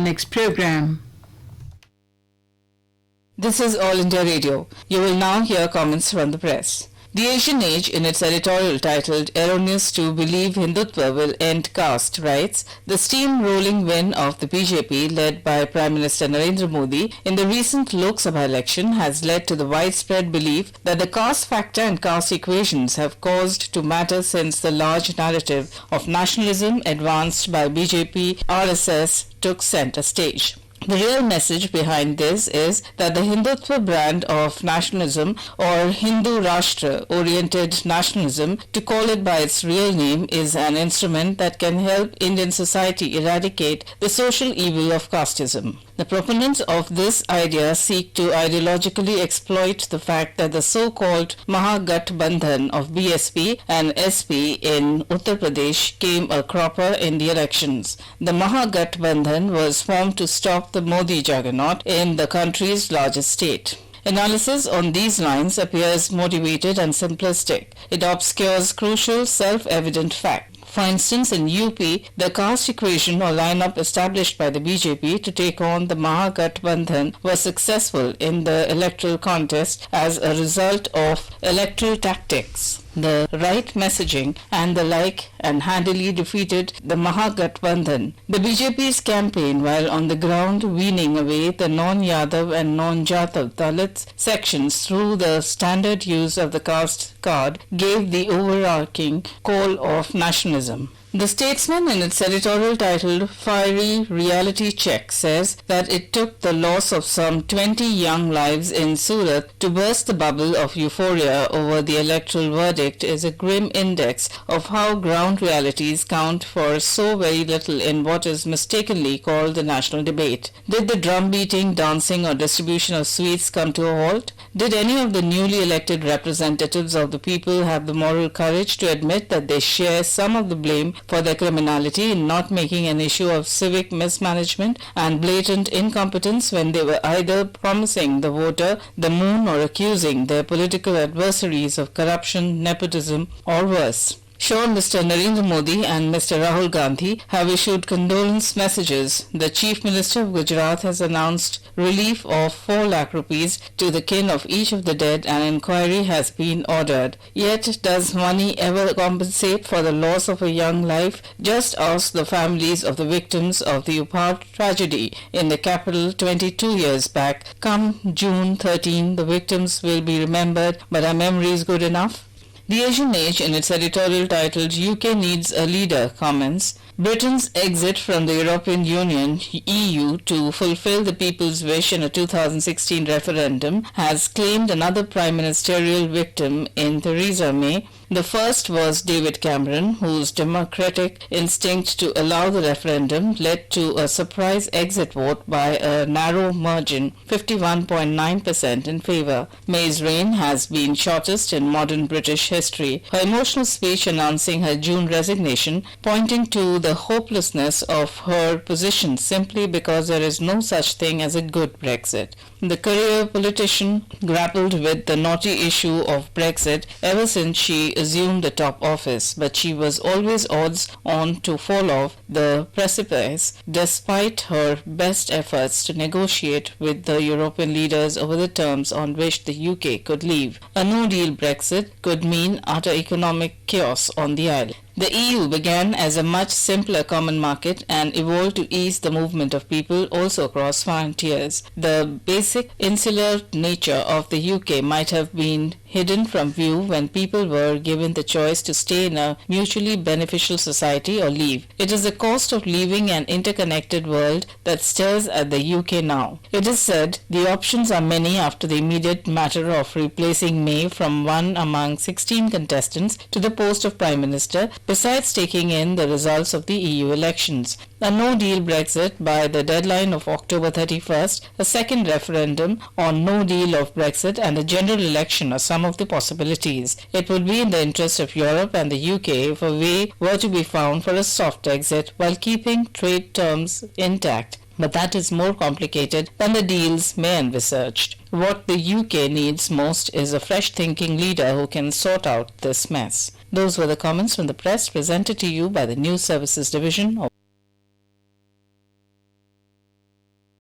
our next program. This is All India Radio. You will now hear comments from the press. The Asian Age, in its editorial titled "Erroneous to Believe Hindutva Will End Caste," writes, the steamrolling win of the BJP, led by Prime Minister Narendra Modi, in the recent Lok Sabha election has led to the widespread belief that the caste factor and caste equations have caused to matter since the large narrative of nationalism advanced by BJP RSS took center stage. The real message behind this is that the Hindutva brand of nationalism, or Hindu Rashtra-oriented nationalism, to call it by its real name, is an instrument that can help Indian society eradicate the social evil of casteism. The proponents of this idea seek to ideologically exploit the fact that the so-called Mahagathbandhan of BSP and SP in Uttar Pradesh came a cropper in the elections. The Mahagathbandhan was formed to stop the Modi juggernaut in the country's largest state. Analysis on these lines appears motivated and simplistic. It obscures crucial, self-evident facts. For instance, in UP, the caste equation or lineup established by the BJP to take on the Mahagathbandhan was successful in the electoral contest as a result of electoral tactics, the right messaging and the like, and handily defeated the Mahagathbandhan. The BJP's campaign, while on the ground weaning away the non-Yadav and non-Jatav Dalits sections through the standard use of the caste card, gave the overarching call of nationalism. The Statesman, in its editorial titled "Fiery Reality Check," says that it took the loss of some 20 young lives in Surat to burst the bubble of euphoria over the electoral verdict is a grim index of how ground realities count for so very little in what is mistakenly called the national debate. Did the drum beating, dancing, or distribution of sweets come to a halt? Did any of the newly elected representatives of the people have the moral courage to admit that they share some of the blame for their criminality in not making an issue of civic mismanagement and blatant incompetence when they were either promising the voter the moon or accusing their political adversaries of corruption, nepotism, or worse? Sure, Mr. Narendra Modi and Mr. Rahul Gandhi have issued condolence messages. The Chief Minister of Gujarat has announced relief of 4 lakh rupees to the kin of each of the dead, and inquiry has been ordered. Yet, does money ever compensate for the loss of a young life? Just ask the families of the victims of the Upar tragedy in the capital 22 years back. Come June 13, the victims will be remembered, but are memories good enough? The Asian Age, in its editorial titled "UK Needs a Leader," comments, Britain's exit from the European Union (EU) to fulfill the people's wish in a 2016 referendum has claimed another prime ministerial victim in Theresa May. The first was David Cameron, whose democratic instinct to allow the referendum led to a surprise exit vote by a narrow margin, 51.9% in favour. May's reign has been shortest in modern British history. Her emotional speech announcing her June resignation, pointing to the hopelessness of her position simply because there is no such thing as a good Brexit. The career politician grappled with the knotty issue of Brexit ever since she assumed the top office, but she was always odds on to fall off the precipice despite her best efforts to negotiate with the European leaders over the terms on which the UK could leave. A no-deal Brexit could mean utter economic chaos on the island. The EU began as a much simpler common market and evolved to ease the movement of people also across frontiers. The basic insular nature of the UK might have been hidden from view when people were given the choice to stay in a mutually beneficial society or leave. It is the cost of leaving an interconnected world that stares at the UK now. It is said the options are many after the immediate matter of replacing May from one among 16 contestants to the post of Prime Minister, besides taking in the results of the EU elections. A no-deal Brexit by the deadline of October 31st, a second referendum on no deal of Brexit, and a general election are some of the possibilities. It would be in the interest of Europe and the UK if a way were to be found for a soft exit while keeping trade terms intact. But that is more complicated than the deals May envisaged. What the UK needs most is a fresh-thinking leader who can sort out this mess. Those were the comments from the press presented to you by the News Services Division of